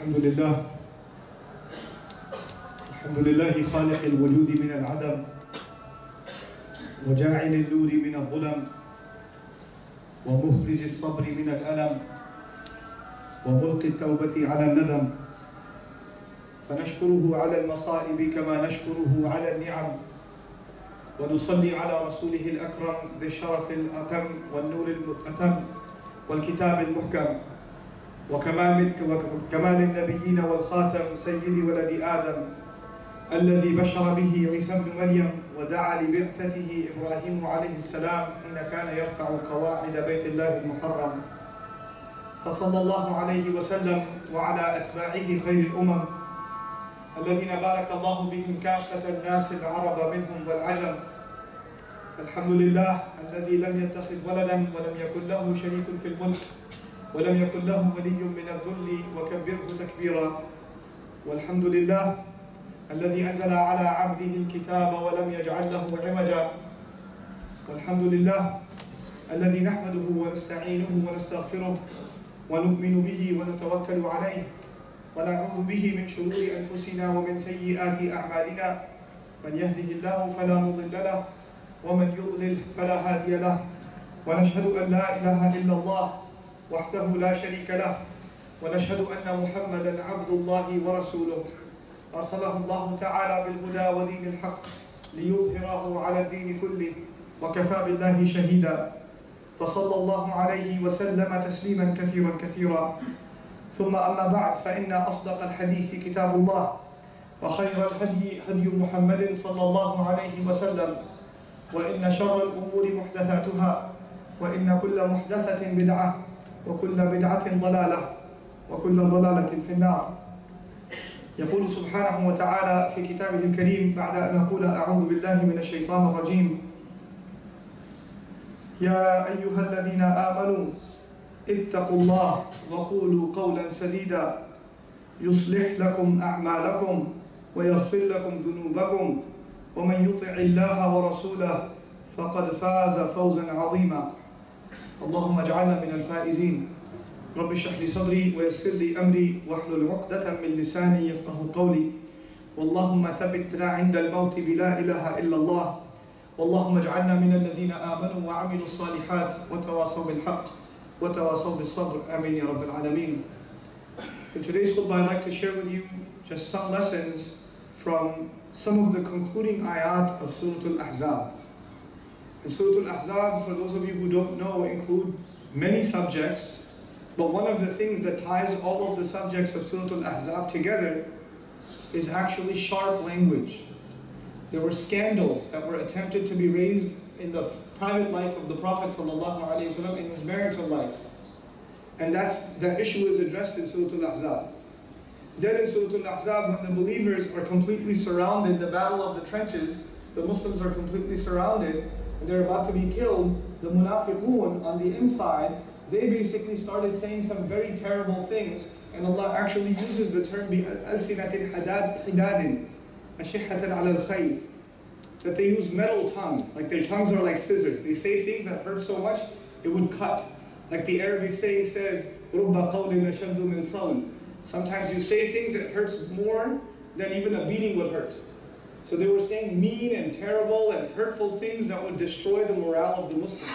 الحمد لله خالق الوجود من العدم وجاعل النور من الظلم ومخرج الصبر من الألم وملقي التوبة على الندم، فنشكره على المصائب كما نشكره على النعم، ونصلي على رسوله الأكرم ذي الشرف الأتم والنور الأتم والكتاب المحكم وكمال النبيين والخاتم سيد ولد آدم الذي بشر به عيسى بن مريم ودعا لبعثته إبراهيم عليه السلام حين كان يرفع قواعد بيت الله المحرم، فصلى الله عليه وسلم وعلى أتباعه خير الأمم الذين بارك الله بهم كافة الناس العرب منهم والعجم. الحمد لله الذي لم يتخذ ولدا ولم يكن له شريك في الملك ولم يكن له ولي من الذل وكبره تكبيرا. والحمد لله الذي أنزل على عبده الكتاب ولم يجعل له عوجا. والحمد لله الذي نحمده ونستعينه ونستغفره ونؤمن به ونتوكل عليه ونعوذ به من شرور أنفسنا ومن سيئات أعمالنا، من يهده الله فلا مضل له ومن يضلل فلا هادي له، ونشهد أن لا إله إلا الله وحده لا شريك له، ونشهد أن محمدا عبد الله ورسوله أرسله الله تعالى بالهدى ودين الحق ليظهره على الدين كله وكفى بالله شهيدا، فصلى الله عليه وسلم تسليما كثيرا كثيرا. ثم أما بعد، فإن أصدق الحديث كتاب الله، وخير الهدي هدي محمد صلى الله عليه وسلم، وإن شر الأمور محدثاتها، وإن كل محدثة بدعة، وكل بدعة ضلالة، وكل ضلالة في النار. يقول سبحانه وتعالى في كتابه الكريم بعد أن أقول أعوذ بالله من الشيطان الرجيم: يا أيها الذين آمنوا اتقوا الله وقولوا قولا سديدا يصلح لكم أعمالكم ويغفر لكم ذنوبكم ومن يطع الله ورسوله فقد فاز فوزا عظيما. اللهم اجعلنا من الفائزين. رب اشرح لي صدري ويسر لي أمري واحلل عقدة من لساني يفقه قولي. واللهم ثبتنا عند الموت بلا إله إلا الله. واللهم اجعلنا من الذين آمنوا وعملوا الصالحات وتواصوا بالحق وتواصوا بالصبر. آمين يا رب العالمين. In today's khutbah, I'd like to share with you just some lessons from some of the concluding ayat of Surah Al-ahzab. And Surah Al-ahzab, for those of you who don't know, include many subjects. But one of the things that ties all of the subjects of Surah Al-ahzab together is actually sharp language. There were scandals that were attempted to be raised in the private life of the Prophet ﷺ, in his marital life. And that issue is addressed in Surah Al-ahzab. Then in Surah Al-ahzab, when the believers are completely surrounded, the battle of the trenches, the Muslims are completely surrounded, and they're about to be killed, the munafiqun on the inside, they basically started saying some very terrible things, and Allah actually uses the term بِأَلْسِنَةٍ حِدَادٍ أَشِحَّةً عَلَى الْخَيْرِ, that they use metal tongues, like their tongues are like scissors. They say things that hurt so much, it would cut. Like the Arabic saying says, رُبَّ قَوْلٍ أَشَدُّ مِنْ صَوْلٍ. Sometimes you say things that hurts more than even a beating would hurt. So they were saying mean and terrible and hurtful things that would destroy the morale of the Muslims.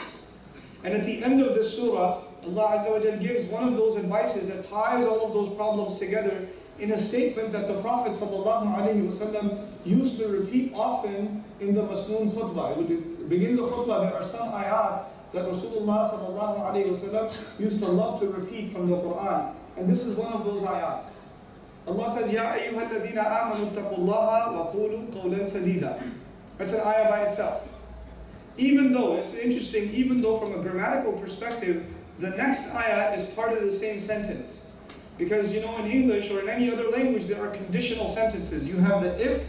And at the end of this surah, Allah Azza wa Jal gives one of those advices that ties all of those problems together in a statement that the Prophet ﷺ used to repeat often in the Masnoon khutbah. It would begin the khutbah. There are some ayat that Rasulullah ﷺ used to love to repeat from the Quran. And this is one of those ayat. Allah says, Ya ayyuha alladhina amanu ittaqullaha wa qulu qawlan sadida. That's an ayah by itself. Even though, it's interesting, even though from a grammatical perspective, the next ayah is part of the same sentence. Because in English or in any other language, there are conditional sentences. You have the if,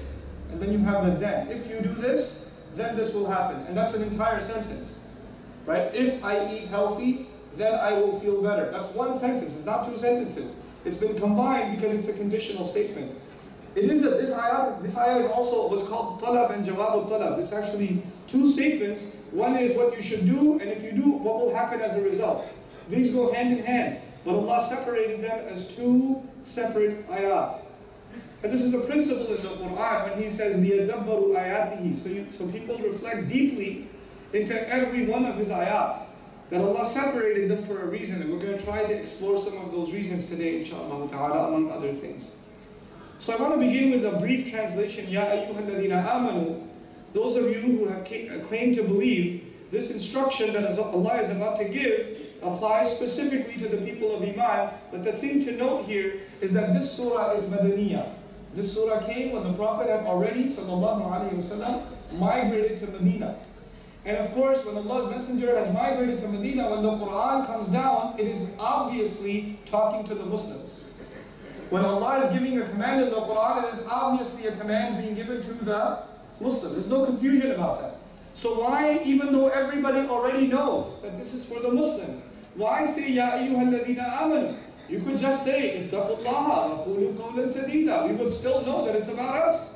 and then you have the then. If you do this, then this will happen. And that's an entire sentence. Right? If I eat healthy, then I will feel better. That's one sentence. It's not two sentences. It's been combined because it's a conditional statement. This ayah is also what's called talab and jawab al-talab. It's actually two statements. One is what you should do, and if you do, what will happen as a result. These go hand in hand. but Allah separated them as two separate ayat. And this is a principle in the Quran when He says, لِيَدَبَّرُوا آيَاتِهِ. So people reflect deeply into every one of His ayat. That Allah separated them for a reason, and we're going to try to explore some of those reasons today, inshaAllah ta'ala, among other things. So I want to begin with a brief translation. Ya ayyuha alladhina amanu. Those of you who have claimed to believe, this instruction that Allah is about to give applies specifically to the people of Iman. But the thing to note here is that this surah is Madaniyah. This surah came when the Prophet had already, sallallahu alayhi wasallam, migrated to Medina. And of course, when Allah's Messenger has migrated to Medina, when the Quran comes down, it is obviously talking to the Muslims. When Allah is giving a command in the Quran, it is obviously a command being given to the Muslims. There's no confusion about that. So why, even though everybody already knows that this is for the Muslims, why say, Ya ayyuhalladhina amanu? You could just say, ittaqullaha wa qulu qawlan sadida. We would still know that it's about us.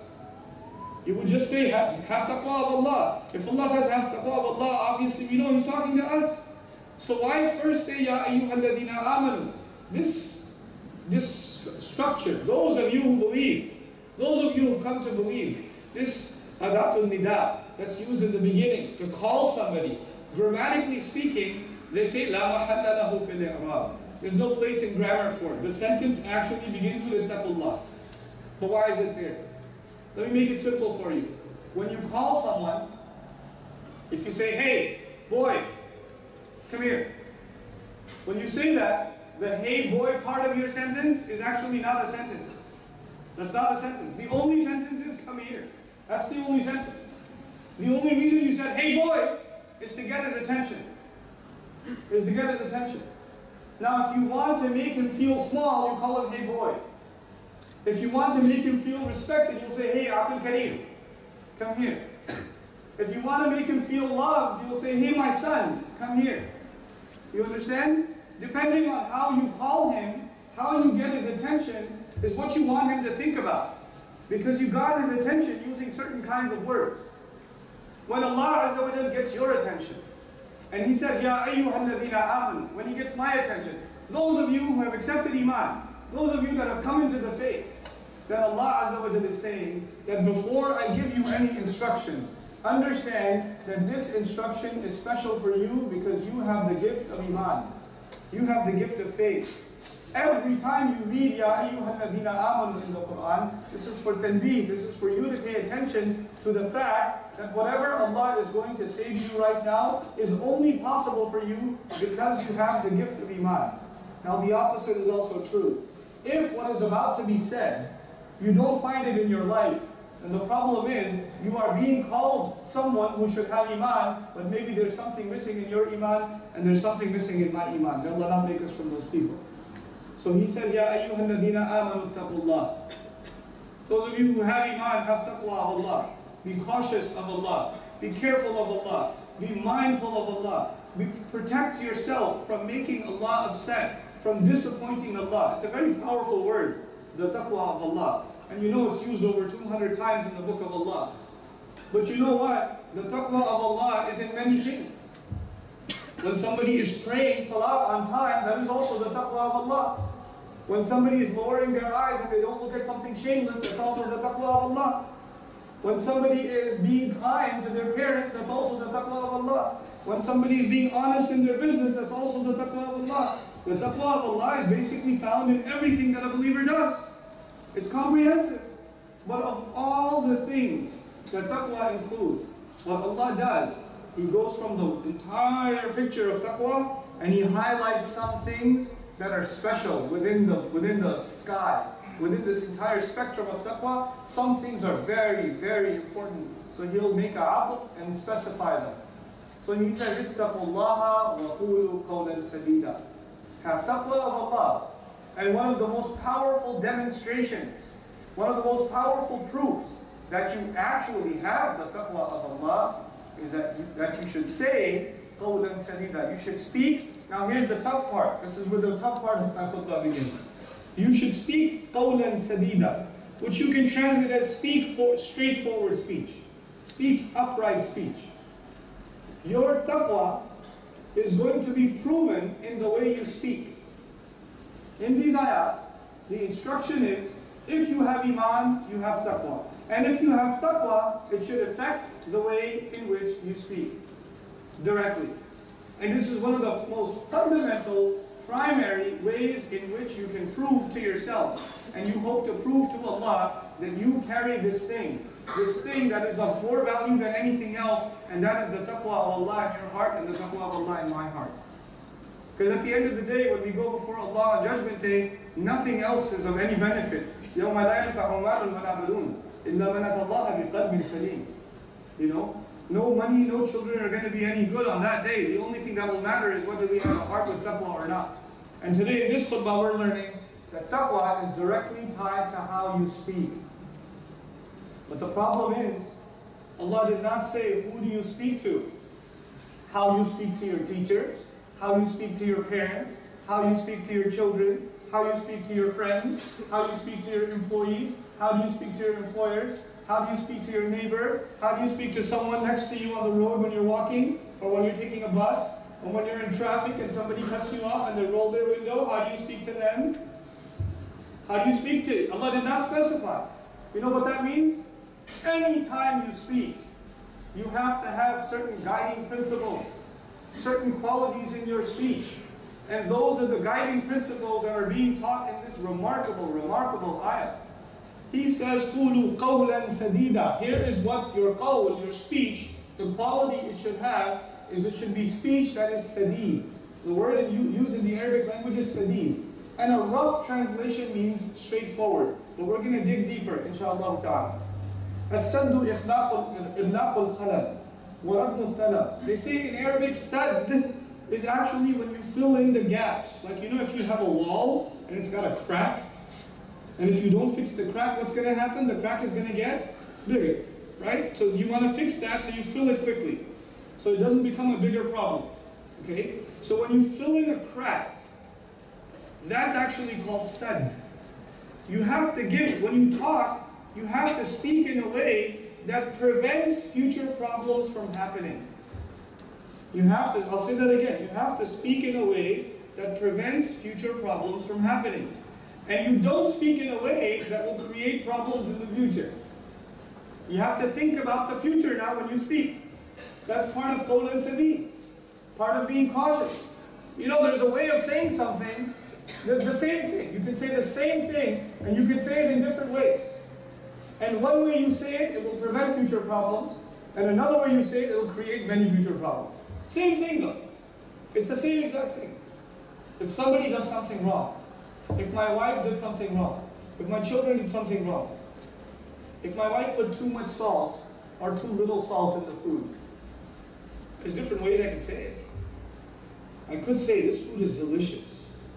You would just say, have taqwa of Allah. If Allah says, have taqwa of Allah, obviously we know He's talking to us. So why first say, Ya ayyuhalladhina amanu? This structure, those of you who believe, those of you who have come to believe, this adatul nida that's used in the beginning to call somebody, grammatically speaking, they say, La mahalla lahu fil i'rab. There's no place in grammar for it. The sentence actually begins with ittaqullah. But why is it there? Let me make it simple for you. When you call someone, if you say, hey, boy, come here. When you say that, the hey, boy part of your sentence is actually not a sentence. That's not a sentence. The only sentence is come here. That's the only sentence. The only reason you said, hey, boy, is to get his attention. Is to get his attention. Now, if you want to make him feel small, you call him, hey, boy. If you want to make him feel respected, you'll say, hey, Abdul Kareem, come here. If you want to make him feel loved, you'll say, hey, my son, come here. You understand? Depending on how you call him, how you get his attention, is what you want him to think about. Because you got his attention using certain kinds of words. When Allah Azza wa Jal gets your attention, and He says, Ya ayyuhalladhina amanu, when He gets my attention, those of you who have accepted Iman, those of you that have come into the faith, then Allah Azza wa Jal is saying that before I give you any instructions, understand that this instruction is special for you because you have the gift of Iman. You have the gift of faith. Every time you read Ya ayyuhalladhina amanu in the Quran, this is for tanbih, this is for you to pay attention to the fact that whatever Allah is going to say to you right now is only possible for you because you have the gift of Iman. Now the opposite is also true. If what is about to be said, you don't find it in your life, and the problem is, you are being called someone who should have Iman, but maybe there's something missing in your Iman, and there's something missing in my Iman. May Allah not make us from those people. So He says, Ya ayyuhalladhina amanu taqullah. Those of you who have Iman, have taqwa of Allah. Be cautious of Allah. Be careful of Allah. Be mindful of Allah. Protect yourself from making Allah upset, from disappointing Allah. It's a very powerful word, the taqwa of Allah. And you know it's used over 200 times in the book of Allah. But you know what? The taqwa of Allah is in many things. When somebody is praying salah on time, that is also the taqwa of Allah. When somebody is lowering their eyes and they don't look at something shameless, that's also the taqwa of Allah. When somebody is being kind to their parents, that's also the taqwa of Allah. When somebody is being honest in their business, that's also the taqwa of Allah. The taqwa of Allah is basically found in everything that a believer does. It's comprehensive. But of all the things that taqwa includes, what Allah does, He goes from the entire picture of taqwa and He highlights some things that are special within the sky, within this entire spectrum of taqwa. Some things are very, very important. So He'll make a atuf and specify them. So He says, ittaqullaha wa qulu qawlan sadida. Have taqwa of Allah. And one of the most powerful demonstrations, one of the most powerful proofs that you actually have the taqwa of Allah is that you should say qawlan sadida. You should speak. Now here's the tough part. This is where the tough part of my khutbah begins. You should speak qawlan sadida, which you can translate as speak for straightforward speech. Speak upright speech. Your taqwa is going to be proven in the way you speak. In these ayat, the instruction is, if you have iman, you have taqwa. And if you have taqwa, it should affect the way in which you speak directly. And this is one of the most fundamental, primary ways in which you can prove to yourself, and you hope to prove to Allah that you carry this thing that is of more value than anything else, and that is the taqwa of Allah in your heart and the taqwa of Allah in my heart. Because at the end of the day, when we go before Allah on Judgment Day, nothing else is of any benefit. يَوْمَ لَا يَنْفَعُ مَالٌ وَلَا بَنُونَ إِلَّا مَنْ أَتَى اللَّهَ بِقَلْبٍ سَلِيمٍ. You know, no money, no children are going to be any good on that day. The only thing that will matter is whether we have a heart with taqwa or not. And today in this khutbah we're learning that taqwa is directly tied to how you speak. But the problem is, Allah did not say who do you speak to. How you speak to your teachers, how you speak to your parents, how you speak to your children, how you speak to your friends, how you speak to your employees, how do you speak to your employers, how do you speak to your neighbor, how do you speak to someone next to you on the road when you're walking, or when you're taking a bus, or when you're in traffic and somebody cuts you off and they roll their window, how do you speak to them? How do you speak to? Allah did not specify. You know what that means? Anytime you speak, you have to have certain guiding principles, certain qualities in your speech. And those are the guiding principles that are being taught in this remarkable, remarkable ayah. He says, قُولُوا قَوْلًا سَدِيدًا. Here is what your qawl, your speech, the quality it should have, is it should be speech that is sadid. The word used in the Arabic language is sadid. And a rough translation means straightforward. But we're going to dig deeper, inshaAllah ta'ala. السَّدُّ إِخْلَاقُ الْخَلَلِ وَرَدُّ الثَّلَبِ. They say in Arabic, sadd is actually when you fill in the gaps. Like, you know, if you have a wall and it's got a crack, and if you don't fix the crack, what's going to happen? The crack is going to get bigger, right? So you want to fix that so you fill it quickly, so it doesn't become a bigger problem, okay? So when you fill in a crack, that's actually called sadd. You have to give, when you talk, you have to speak in a way that prevents future problems from happening. You have to, I'll say that again, you have to speak in a way that prevents future problems from happening. And you don't speak in a way that will create problems in the future. You have to think about the future now when you speak. That's part of qawl and sadid, part of being cautious. You know, there's a way of saying something, the same thing. You can say the same thing, and you can say it in different ways. And one way you say it, it will prevent future problems. And another way you say it, it will create many future problems. Same thing though. It's the same exact thing. If somebody does something wrong, if my wife did something wrong, if my children did something wrong, if my wife put too much salt or too little salt in the food, there's different ways I can say it. I could say, this food is delicious.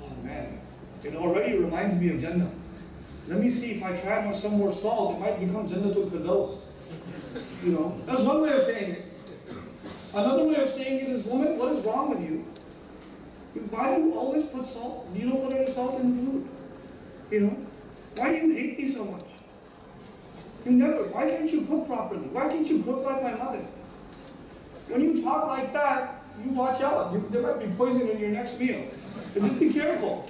Oh man, it already reminds me of Jannah. Let me see if I try some more salt, it might become Jannatul Firdaus. You know, that's one way of saying it. Another way of saying it is, woman, what is wrong with you? Why do you always put salt? You don't put any salt in the food. You know? Why do you hate me so much? You never. Why can't you cook properly? Why can't you cook like my mother? When you talk like that, you watch out. There might be poison in your next meal. So just be careful.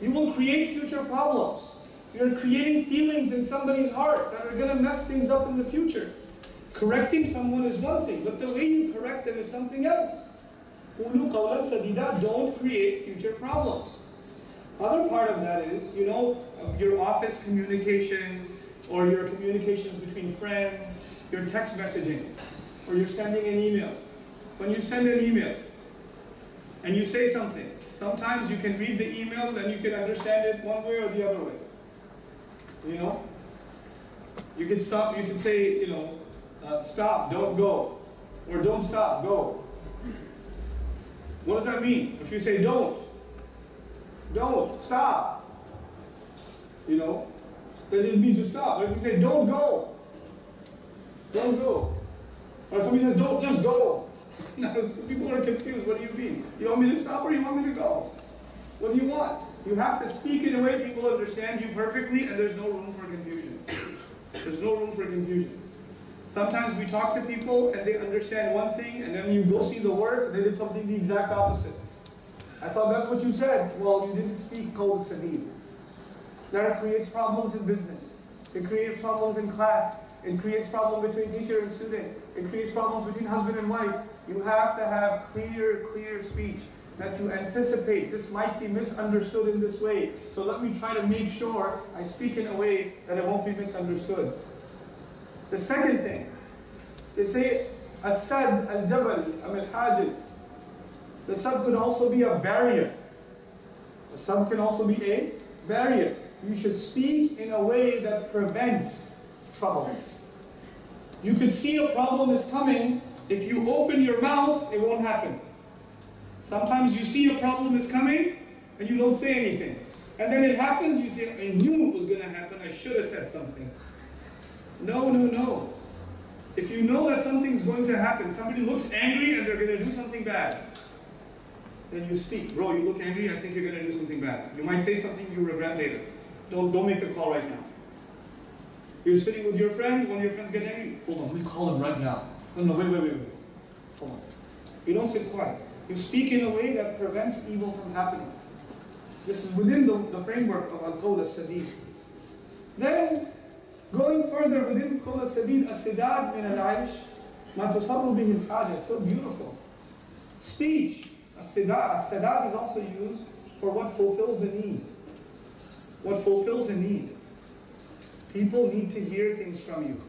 You will create future problems. You're creating feelings in somebody's heart that are going to mess things up in the future. Correcting someone is one thing, but the way you correct them is something else. Don't create future problems. Other part of that is, you know, your office communications, or your communications between friends, your text messaging, or you're sending an email. When you send an email, and you say something, sometimes you can read the email and you can understand it one way or the other way. You know? You can stop, you can say, you know, stop, don't go. Or don't stop, go. What does that mean? If you say don't, stop, you know, then it means to stop. But if you say don't go, or somebody says don't, just go. People are confused. What do you mean? You want me to stop or you want me to go? What do you want? You have to speak in a way people understand you perfectly, and there's no room for confusion. There's no room for confusion. Sometimes we talk to people and they understand one thing, and then you go see the work, they did something the exact opposite. I thought that's what you said. Well, you didn't speak qawl sadid. That creates problems in business. It creates problems in class. It creates problems between teacher and student. It creates problems between husband and wife. You have to have clear speech that you anticipate. This might be misunderstood in this way. So let me try to make sure I speak in a way that it won't be misunderstood. The second thing, they say, As-sad al-jabal, al-hajiz. The sad could also be a barrier. The sad can also be a barrier. You should speak in a way that prevents trouble. You could see a problem is coming. If you open your mouth, it won't happen. Sometimes you see a problem is coming and you don't say anything. And then it happens, you say, I knew it was going to happen. I should have said something. No. If you know that something's going to happen, somebody looks angry and they're going to do something bad, then you speak. Bro, you look angry, I think you're going to do something bad. You might say something you regret later. Don't make the call right now. You're sitting with your friends, one of your friends get angry. Hold on, let me call him right now. No, wait. Hold on. You don't sit quiet. You speak in a way that prevents evil from happening. This is within the framework of al-qawl as-sadid. Then, going further within qawl as-sadid, as-sidad min al-aish, ma tusabu bihi al-haja. So beautiful. Speech, as-sadad is also used for what fulfills a need. What fulfills a need. People need to hear things from you.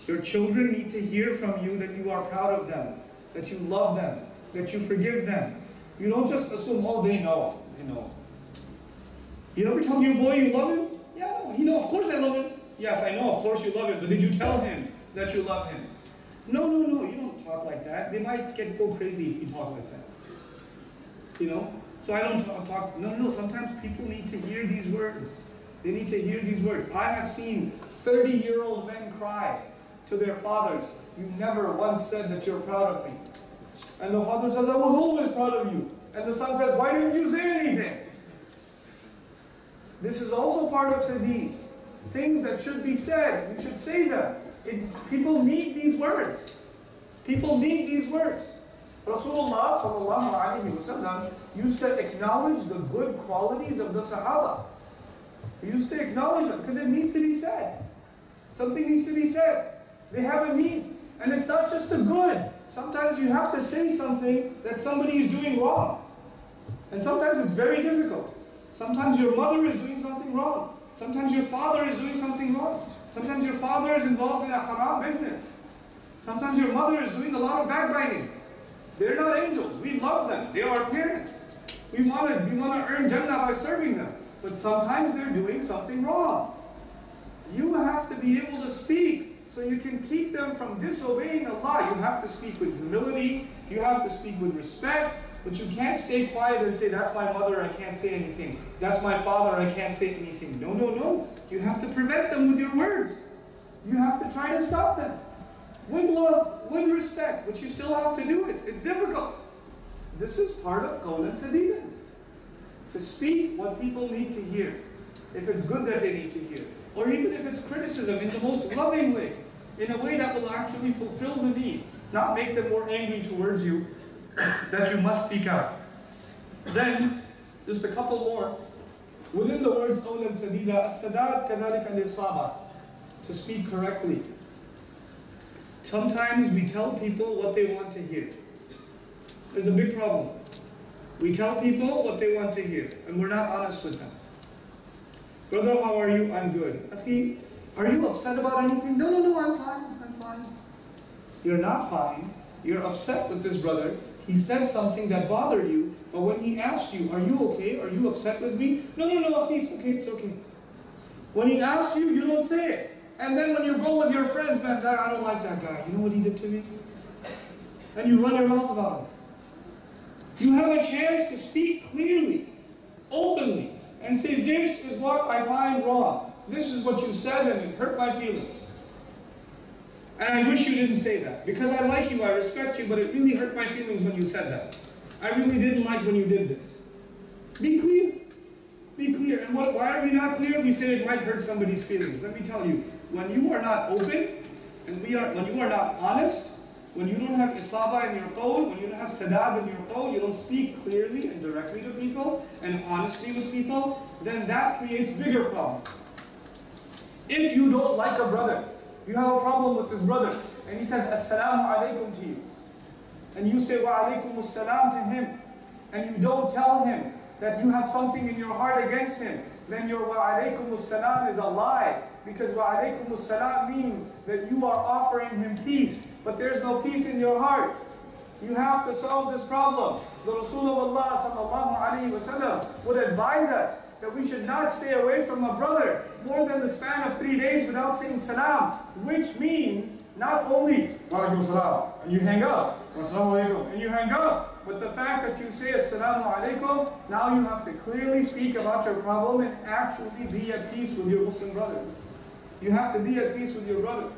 Your children need to hear from you that you are proud of them, that you love them, that you forgive them. You don't just assume, oh, they know. They know. You ever tell your boy you love him? Yeah, he know, of course I love him. Yes, I know, of course you love him, but did you tell him that you love him? No, you don't talk like that. They might go crazy if you talk like that. You know? So I don't talk, no, sometimes people need to hear these words. They need to hear these words. I have seen 30-year-old men cry to their fathers, you never once said that you're proud of me. And the father says, I was always proud of you. And the son says, why didn't you say anything? This is also part of sadid. Things that should be said, you should say them. People need these words. People need these words. Rasulullah sallallahu alaihi wasallam used to acknowledge the good qualities of the Sahaba. He used to acknowledge them because it needs to be said. Something needs to be said. They have a need. And it's not just the good. Sometimes you have to say something that somebody is doing wrong. And sometimes it's very difficult. Sometimes your mother is doing something wrong. Sometimes your father is doing something wrong. Sometimes your father is involved in a haram business. Sometimes your mother is doing a lot of backbiting. They're not angels. We love them. They are our parents. We want to earn Jannah by serving them. But sometimes they're doing something wrong. You have to be able to speak so you can keep them from disobeying Allah. You have to speak with humility. You have to speak with respect. But you can't stay quiet and say, that's my mother, I can't say anything. That's my father, I can't say anything. No. You have to prevent them with your words. You have to try to stop them. With love, with respect, but you still have to do it. It's difficult. This is part of qawl sadid. To speak what people need to hear. If it's good that they need to hear. Or even if it's criticism in the most loving way. In a way that will actually fulfill the need. Not make them more angry towards you. That you must speak out. Then, just a couple more. Within the words qawl sadida, as-sadad kadhalika al-isaba. To speak correctly. Sometimes we tell people what they want to hear. There's a big problem. We tell people what they want to hear, and we're not honest with them. Brother, how are you? I'm good. Akhi, are you upset about anything? No, I'm fine. You're not fine. You're upset with this brother. He said something that bothered you, but when he asked you, are you okay? Are you upset with me? No, Akhi, it's okay. When he asked you, you don't say it. And then when you go with your friends, man, I don't like that guy. You know what he did to me? And you run your mouth about it. You have a chance to speak clearly, openly, and say, this is what I find wrong. This is what you said and it hurt my feelings. And I wish you didn't say that. Because I like you, I respect you, but it really hurt my feelings when you said that. I really didn't like when you did this. Be clear. Be clear. And why are we not clear? We say it might hurt somebody's feelings. Let me tell you, when you are not open, and when you are not honest, When you don't have isaba in your qawl, when you don't have sadad in your qawl, you don't speak clearly and directly to people and honestly with people, then that creates bigger problems. If you don't like a brother, you have a problem with this brother, and he says assalamu alaikum to you, and you say wa alaikum assalam to him, and you don't tell him that you have something in your heart against him, then your wa alaikum assalam is a lie, because wa alaikum assalam means that you are offering him peace, but there's no peace in your heart. You have to solve this problem. The Rasulullah sallallahu alaihi wasallam would advise us that we should not stay away from a brother more than the span of 3 days without saying salam, which means not only wa alaikum salam and you hang up, assalamu alaikum and you hang up, but the fact that you say assalamu alaikum, now you have to clearly speak about your problem and actually be at peace with your Muslim brother. You have to be at peace with your brother.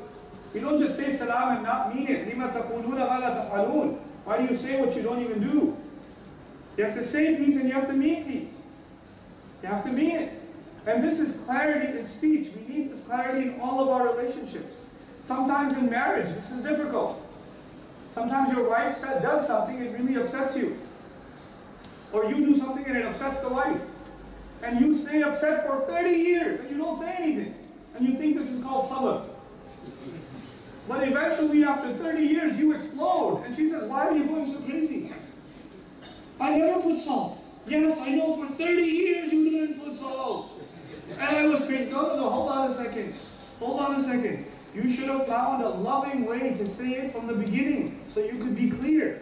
You don't just say salam and not mean it. لِمَ تَقُولُونَ مَا لَا تَفْعَلُونَ. Why do you say what you don't even do? You have to say peace and you have to mean peace. You have to mean it. And this is clarity in speech. We need this clarity in all of our relationships. Sometimes in marriage, this is difficult. Sometimes your wife does something, it really upsets you. Or you do something and it upsets the wife. And you stay upset for 30 years and you don't say anything. And you think this is called sabr. But eventually, after 30 years, you explode. And she says, why are you going so crazy? I never put salt. Yes, I know for 30 years you didn't put salt. And I was crazy. No, hold on a second. Hold on a second. You should have found a loving way to say it from the beginning so you could be clear.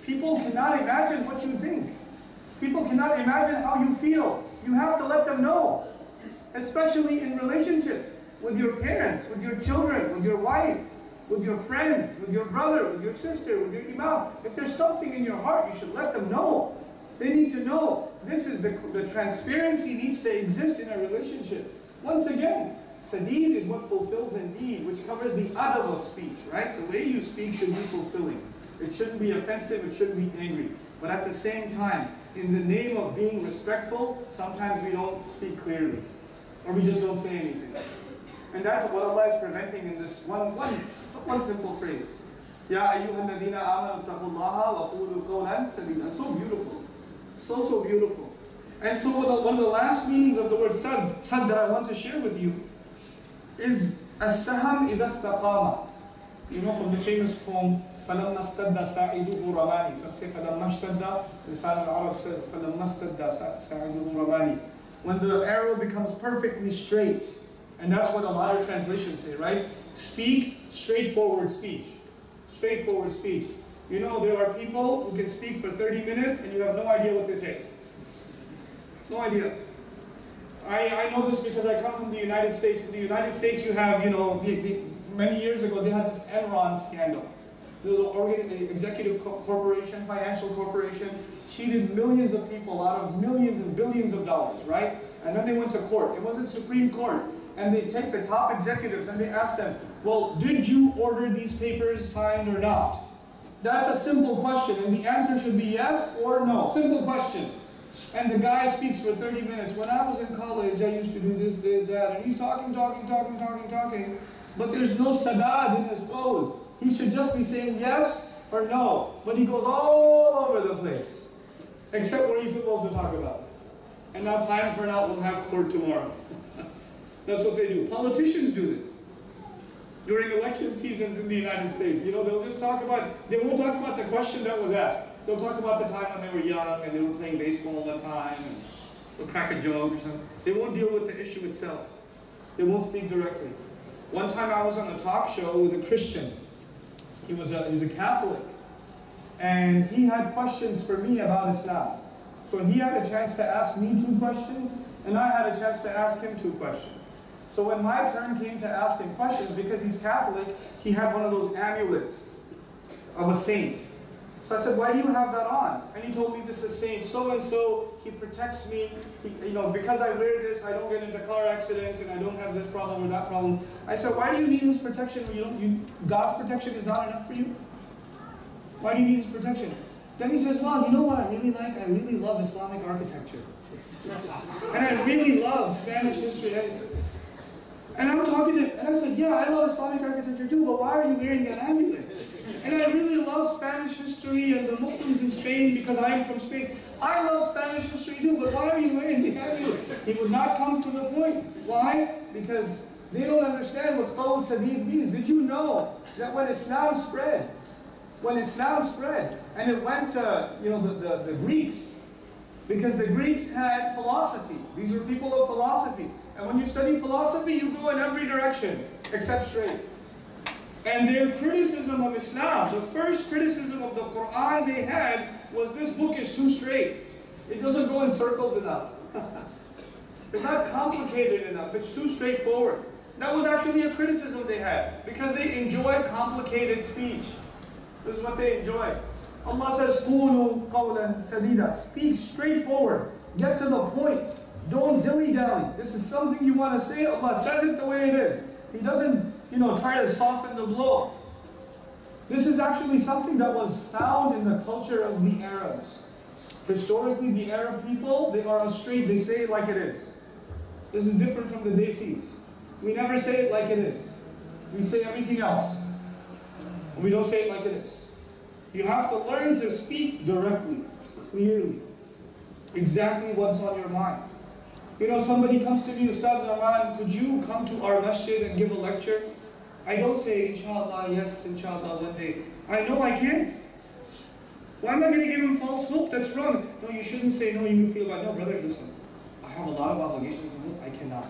People cannot imagine what you think. People cannot imagine how you feel. You have to let them know. Especially in relationships. With your parents, with your children, with your wife, with your friends, with your brother, with your sister, with your imam. If there's something in your heart, you should let them know. They need to know. This is the transparency needs to exist in a relationship. Once again, Sadeed is what fulfills a need, which covers the adab of speech, right? The way you speak should be fulfilling. It shouldn't be offensive, it shouldn't be angry. But at the same time, in the name of being respectful, sometimes we don't speak clearly. Or we just don't say anything. And that's what Allah is preventing in this one simple phrase. Ya ayyuhal ladhina amanu taqullaha wa qulu qawlan sadida. So beautiful. So beautiful. And so one of the last meanings of the word sad that I want to share with you is as-saham idha istaqama. You know from the famous poem, فَلَمَّا اسْتَدَّ سَاعِدُهُ رَمَانِي. Some say فَلَمَّا اشْتَدَّ, Lisan al-Arab says فَلَمَّا اسْتَدَّ سَاعِدُهُ رَمَانِي. When the arrow becomes perfectly straight. And that's what a lot of translations say, right? Speak straightforward speech. Straightforward speech. You know, there are people who can speak for 30 minutes and you have no idea what they say. No idea. I know this because I come from the United States. In the United States you have, you know, many years ago they had this Enron scandal. There was an executive corporation, financial corporation, cheated millions of people out of millions and billions of dollars, right? And then they went to court. It was the Supreme Court. And they take the top executives and they ask them, well, did you order these papers signed or not? That's a simple question, and the answer should be yes or no. Simple question. And the guy speaks for 30 minutes. When I was in college, I used to do this, that, and he's talking, but there's no sadad in his code. He should just be saying yes or no, but he goes all over the place, except what he's supposed to talk about. And now time for now, we'll have court tomorrow. That's what they do. Politicians do this. During election seasons in the United States, you know, they'll just talk about, they won't talk about the question that was asked. They'll talk about the time when they were young and they were playing baseball all the time, and they'll crack a joke or something. They won't deal with the issue itself. They won't speak directly. One time I was on a talk show with a Christian. He was a Catholic. And he had questions for me about Islam. So he had a chance to ask me 2 questions, and I had a chance to ask him 2 questions. So when my turn came to ask him questions, because he's Catholic, he had one of those amulets of a saint. So I said, why do you have that on? And he told me this is saint so-and-so, he protects me. You know, because I wear this, I don't get into car accidents, and I don't have this problem or that problem. I said, why do you need his protection when God's protection is not enough for you? Why do you need his protection? Then he says, well, you know what I really like? I really love Islamic architecture. And I really love Spanish history. And I'm talking to him, and I said, yeah, I love Islamic architecture too, but why are you wearing an amulet? And I really love Spanish history and the Muslims in Spain because I am from Spain. I love Spanish history too, but why are you wearing the amulet? He would not come to the point. Why? Because they don't understand what qawl sadid means. Did you know that when Islam spread, and it went to the Greeks, because the Greeks had philosophy. These were people of philosophy. And when you study philosophy, you go in every direction except straight. And their criticism of Islam, the first criticism of the Quran they had was this book is too straight. It doesn't go in circles enough. It's not complicated enough. It's too straightforward. That was actually a criticism they had because they enjoyed complicated speech. This is what they enjoy. Allah says, "Qulu qawlan sadida." Speak straightforward. Get to the point. Don't dilly-dally. This is something you want to say. Allah says it the way it is. He doesn't, try to soften the blow. This is actually something that was found in the culture of the Arabs. Historically, the Arab people, they are straight. They say it like it is. This is different from the Desis. We never say it like it is. We say everything else. We don't say it like it is. You have to learn to speak directly, clearly, exactly what's on your mind. Somebody comes to me, Ustad Rahman, could you come to our masjid and give a lecture? I don't say, inshallah, yes, inshallah, one day. I know I can't. Why am I going to give him false hope? That's wrong. No, you shouldn't say no, you feel bad. No, brother, listen. I have a lot of obligations in life. I cannot.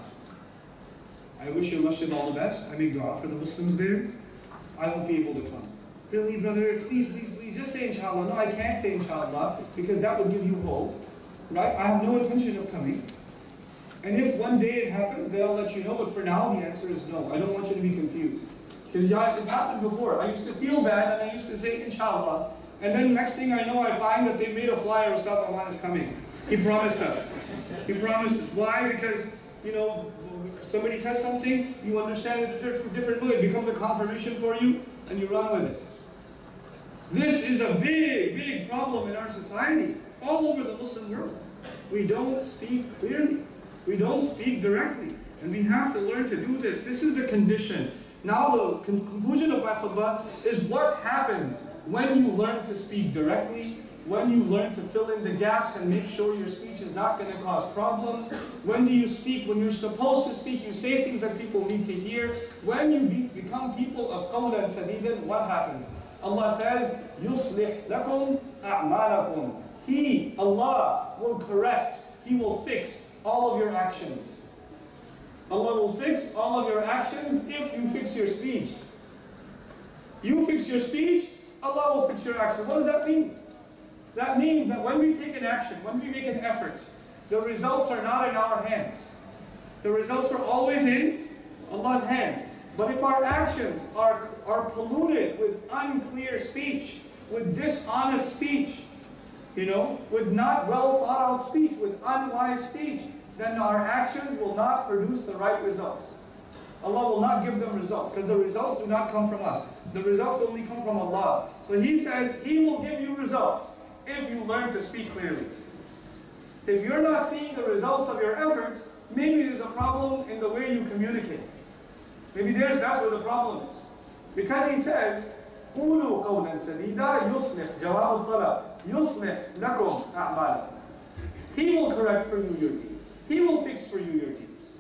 I wish your masjid all the best. I make dua for the Muslims there. I won't be able to come. Really, brother, please, please, please, just say inshallah. No, I can't say inshallah because that would give you hope. Right? I have no intention of coming. And if one day it happens, then I'll let you know. But for now, the answer is no. I don't want you to be confused. Because it's happened before. I used to feel bad and I used to say inshallah. And then next thing I know, I find that they made a flyer, Ustad Rahman is coming. He promised us. He promised us. Why? Because, somebody says something, you understand it a different way. It becomes a confirmation for you, and you run with it. This is a big, big problem in our society, all over the Muslim world. We don't speak clearly. We don't speak directly. And we have to learn to do this. This is the condition. Now the conclusion of my khutbah is what happens when you learn to speak directly, when you learn to fill in the gaps and make sure your speech is not going to cause problems. When do you speak? When you're supposed to speak, you say things that people need to hear. When you become people of qawlan sadidan, what happens? Allah says, يُصْلِحْ لَكُمْ أَعْمَالَكُمْ. He, Allah, will correct. He will fix all of your actions. Allah will fix all of your actions if you fix your speech. You fix your speech, Allah will fix your action. What does that mean? That means that when we take an action, when we make an effort, the results are not in our hands. The results are always in Allah's hands. But if our actions are polluted with unclear speech, with dishonest speech, with not well thought out speech, with unwise speech, then our actions will not produce the right results. Allah will not give them results because the results do not come from us. The results only come from Allah. So He says He will give you results if you learn to speak clearly. If you're not seeing the results of your efforts, maybe there's a problem in the way you communicate. Maybe that's where the problem is. Because He says, قُولُوا قَوْلًا سَدِيدًا يُصْلِحْ جَوَابُ الطَّلَبِ يُصْلِحْ لَكُمْ أَعْمَالَكُمْ. He will correct for you your deeds. He will fix for you your deeds.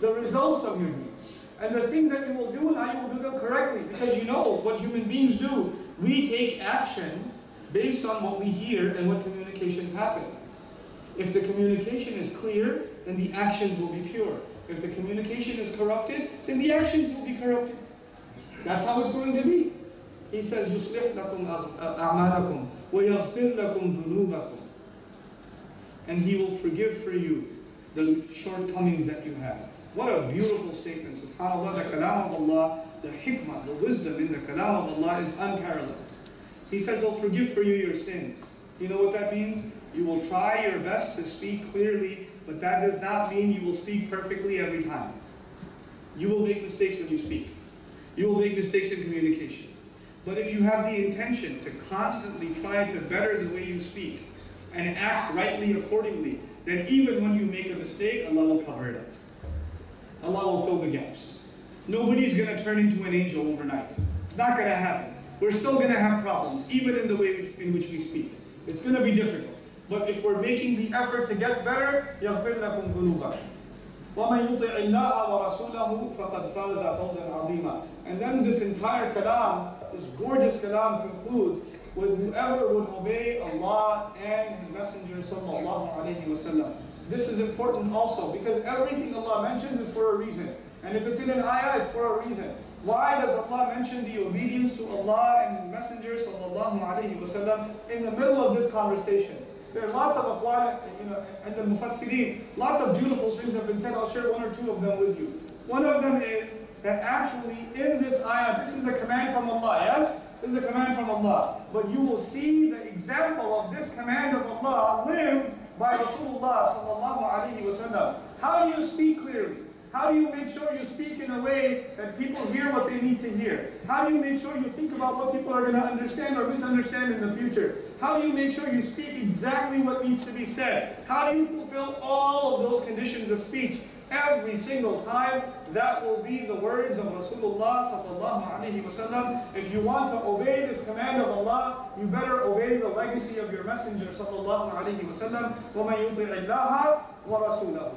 The results of your deeds. And the things that you will do, and how you will do them correctly. Because you know what human beings do. We take action based on what we hear and what communications happen. If the communication is clear, then the actions will be pure. If the communication is corrupted, then the actions will be corrupted. That's how it's going to be. He says, يُصْلِحْ لَكُمْ أَعْمَالَكُمْ وَيَغْفِرْ لَكُمْ ذُنُوبَكُمْ. And He will forgive for you the shortcomings that you have. What a beautiful statement. SubhanAllah, the kalam of Allah, the hikmah, the wisdom in the kalam of Allah is unparalleled. He says He'll forgive for you your sins. You know what that means? You will try your best to speak clearly, but that does not mean you will speak perfectly every time. You will make mistakes when you speak. You will make mistakes in communication. But if you have the intention to constantly try to better the way you speak and act rightly accordingly, then even when you make a mistake, Allah will cover it up. Allah will fill the gaps. Nobody's going to turn into an angel overnight. It's not going to happen. We're still going to have problems, even in the way in which we speak. It's going to be difficult. But if we're making the effort to get better, يَغْفِرْ لَكُمْ ذُنُوبَكُمْ وَمَنْ يُطِعِ اللَّهَ وَرَسُولَهُ فَقَدْ فَازَ فَوْزًا عَظِيمًا. And then this entire kalam, this gorgeous kalam concludes with whoever would obey Allah and His Messenger sallallahu alayhi wa sallam. This is important also because everything Allah mentions is for a reason. And if it's in an ayah, it's for a reason. Why does Allah mention the obedience to Allah and His Messenger sallallahu alayhi wa sallam in the middle of this conversation? There are lots of aqwal, and the mufassirin, lots of beautiful things have been said. I'll share one or two of them with you. One of them is that actually in this ayah, this is a command from Allah, yes? This is a command from Allah. But you will see the example of this command of Allah lived by Rasulullah sallallahu alayhi wa sallam. How do you speak clearly? How do you make sure you speak in a way that people hear what they need to hear? How do you make sure you think about what people are going to understand or misunderstand in the future? How do you make sure you speak exactly what needs to be said? How do you fulfill all of those conditions of speech? Every single time, that will be the words of Rasulullah sallallahu alayhi wa sallam. If you want to obey this command of Allah, you better obey the legacy of your Messenger sallallahu alayhi wa sallam. وَمَنْ يُطِعِ اللَّهَ وَرَسُولَهُ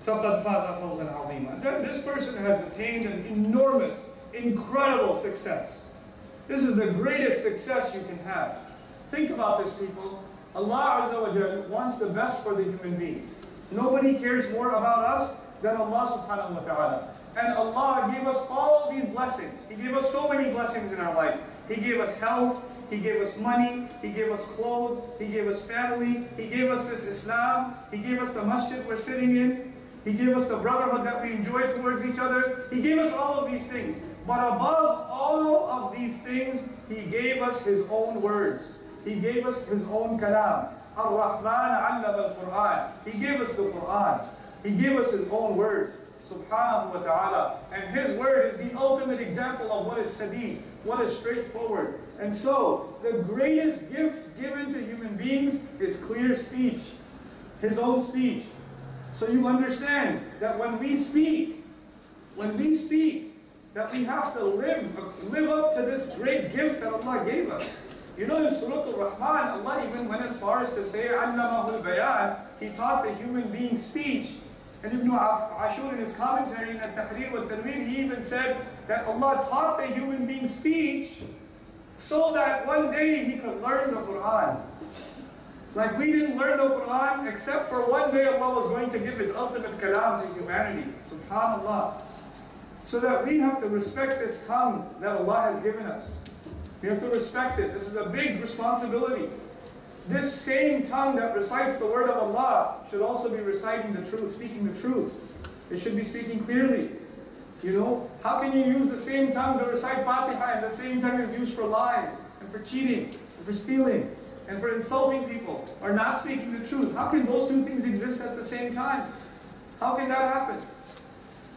فَقَدْ فَازَ فَوْزًا عَظِيمًا. Then this person has attained an enormous, incredible success. This is the greatest success you can have. Think about this, people. Allah Azza wa Jal wants the best for the human beings. Nobody cares more about us than Allah subhanahu wa ta'ala. And Allah gave us all these blessings. He gave us so many blessings in our life. He gave us health. He gave us money. He gave us clothes. He gave us family. He gave us this Islam. He gave us the masjid we're sitting in. He gave us the brotherhood that we enjoy towards each other. He gave us all of these things. But above all of these things, He gave us His own words. He gave us His own kalam. Ar-Rahman 'allama al-Qur'an. He gave us the Qur'an. He gave us His own words. Subhanahu wa ta'ala. And His word is the ultimate example of what is sadid, what is straightforward. And so, the greatest gift given to human beings is clear speech. His own speech. So you understand that when we speak, that we have to live up to this great gift that Allah gave us. You know, in Surah Al-Rahman, Allah even went as far as to say, "Allamahu al-bayan." He taught the human being speech. And Ibn Ashur in his commentary in Al-Tahrir wa Tanwir, he even said that Allah taught the human being speech so that one day he could learn the Quran. Like we didn't learn the Quran except for one day Allah was going to give His ultimate kalam to humanity. Subhanallah. So that we have to respect this tongue that Allah has given us. We have to respect it. This is a big responsibility. This same tongue that recites the word of Allah should also be reciting the truth, speaking the truth. It should be speaking clearly. You know, how can you use the same tongue to recite Fatiha and the same tongue is used for lies and for cheating and for stealing and for insulting people or not speaking the truth? How can those two things exist at the same time? How can that happen?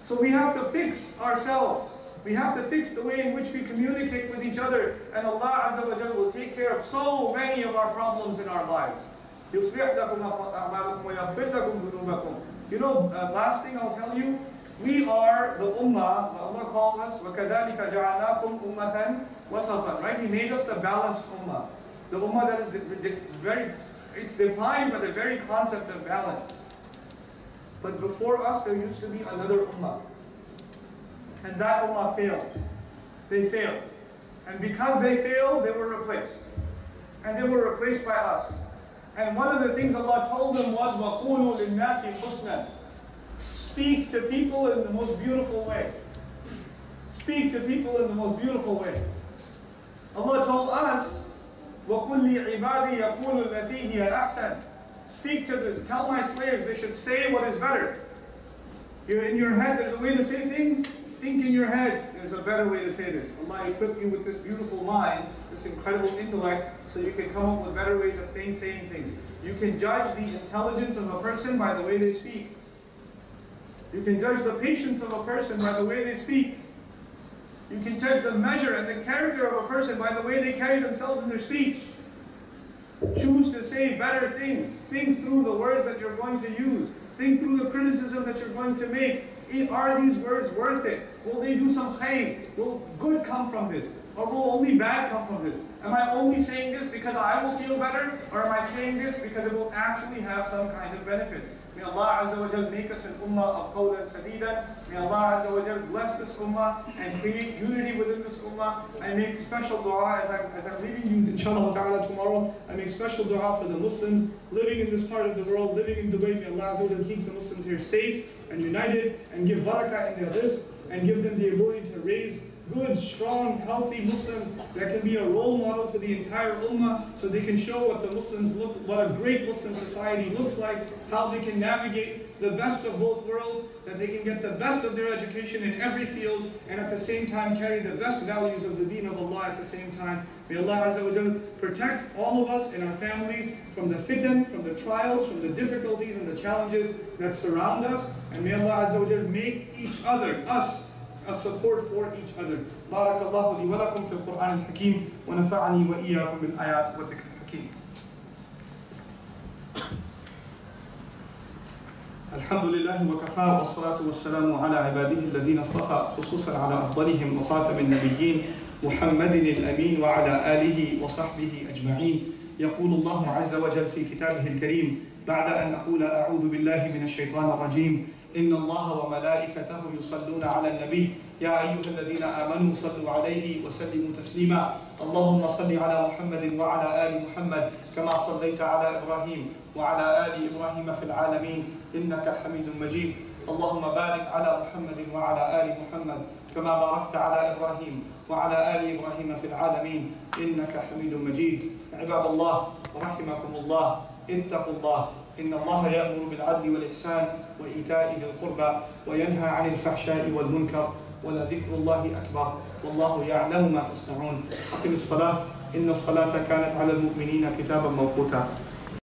So we have to fix ourselves. We have to fix the way in which we communicate with each other, and Allah Azza wa Jalla will take care of so many of our problems in our lives. يُصْلِحْ لَكُمْ أَعْمَالَكُمْ وَيَغْفِرْ لَكُمْ ذُنُوبَكُم. You know, last thing I'll tell you, we are the ummah, Allah calls us, وَكَذَلِكَ جَعَلْنَاكُمْ أُمَّةً وَسَطًا. Right? He made us the balanced ummah. The ummah that is it's defined by the very concept of balance. But before us, there used to be another ummah. And that ummah failed. They failed. And because they failed, they were replaced. And they were replaced by us. And one of the things Allah told them was, وَقُولُوا لِلنَّاسِ حُسْنًا. Speak to people in the most beautiful way. Speak to people in the most beautiful way. Allah told us, وَقُلْ لِعِبَادِي يَقُولُ الَّتِي هِيَ أَحْسَنُ. Tell my slaves they should say what is better. You're in your head, there's a way to say things. Think in your head, there's a better way to say this. Allah equipped you with this beautiful mind, this incredible intellect, so you can come up with better ways of saying things. You can judge the intelligence of a person by the way they speak. You can judge the patience of a person by the way they speak. You can judge the measure and the character of a person by the way they carry themselves in their speech. Choose to say better things. Think through the words that you're going to use. Think through the criticism that you're going to make. Are these words worth it? Will they do some khayr? Will good come from this? Or will only bad come from this? Am I only saying this because I will feel better? Or am I saying this because it will actually have some kind of benefit? May Allah Azza wa Jal make us an ummah of qawlan sadida. May Allah Azza wa Jal bless this ummah and create unity within this ummah. I make special dua as I'm leaving you, inshallah ta'ala, tomorrow. I make special dua for the Muslims living in this part of the world, living in Dubai. May Allah Azza wa Jal keep the Muslims here safe and united and give barakah in their rizq and give them the ability to raise good, strong, healthy Muslims that can be a role model to the entire ummah, so they can show what the Muslims look, what a great Muslim society looks like, how they can navigate the best of both worlds, that they can get the best of their education in every field, and at the same time carry the best values of the deen of Allah at the same time. May Allah Azza wa Jal protect all of us and our families from the fitan, from the trials, from the difficulties and the challenges that surround us, and may Allah Azza wa Jal make each other, us, a support for each other. بارك الله لي ولكم في القرآن الحكيم ونفعني وإياكم بالآيات والذكر الحكيم. الحمد لله وكفى والصلاة والسلام على عباده الذين اصطفى خصوصا على أفضلهم وخاتم النبيين محمد الأمين وعلى آله وصحبه أجمعين. يقول الله عز وجل في كتابه الكريم بعد أن أقول أعوذ بالله من الشيطان الرجيم إن الله وملائكته يصلون على النبي يا أيها الذين آمنوا صلوا عليه وسلموا تسليما اللهم صل على محمد وعلى آل محمد كما صليت على إبراهيم وعلى آل إبراهيم في العالمين إنك حميد مجيد اللهم بارك على محمد وعلى آل محمد كما باركت على إبراهيم وعلى آل إبراهيم في العالمين إنك حميد مجيد. عباد الله رحمكم الله اتقوا الله إن الله يأمر بالعدل والإحسان وإيتاء ذي القربى وينهى عن الفحشاء والمنكر ولذكر الله أكبر والله يعلم ما تصنعون. أقم الصلاة إن الصلاة كانت على المؤمنين كتابا موقوتا.